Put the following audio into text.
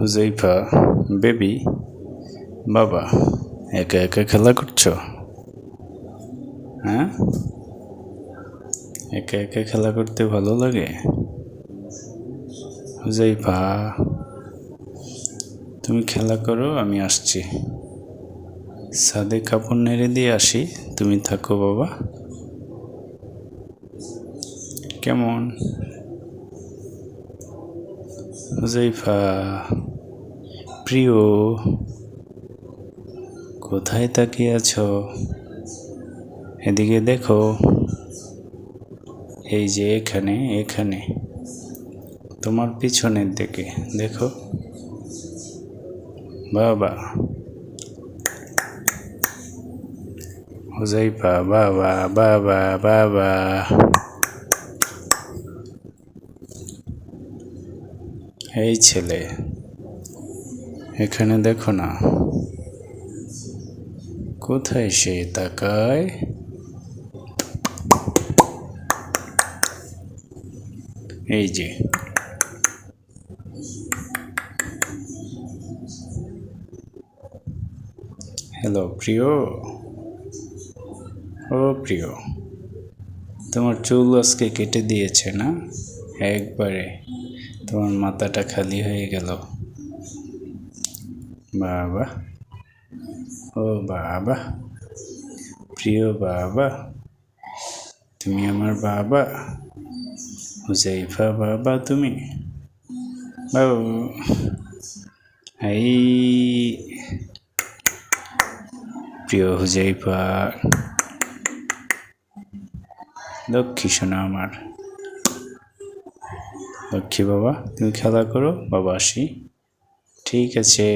Huzaifa baby বাবা একা একা খেলা করছো? হ্যাঁ, একা একা খেলা করতে ভালো লাগে? হুজাইফা তুমি খেলা করো, আমি আসছি। ছাদে কাপড় নেড়ে দিয়ে আসি, তুমি থাকো বাবা। কেমন? হুজাইফা প্রিয়, কোথায় তাকিয়ে আছো? এদিকে দেখো, এই যে এখানে এখানে তোমার পিছনের দিকে দেখো বাবা। হুজাইফা বাবা বাবা বাবা। এই ছেলে, এখানে দেখো না, কোথায় সে তাকায়? এই যে হ্যালো প্রিয়, ও প্রিয়, তোমার চুল আজকে কেটে দিয়েছে না? একবারে তোমার মাথাটা খালি হয়ে গেল। বাবা, ও বাবা, প্রিয় বাবা, তুমি আমার বাবা। হুজাইফা বাবা তুমি বাবু। এই প্রিয় হুজাইফা, লক্ষ্মী শোনা আমার, লক্ষ্মী বাবা, তুমি খেলা করো, বাবা আসি। ঠিক আছে।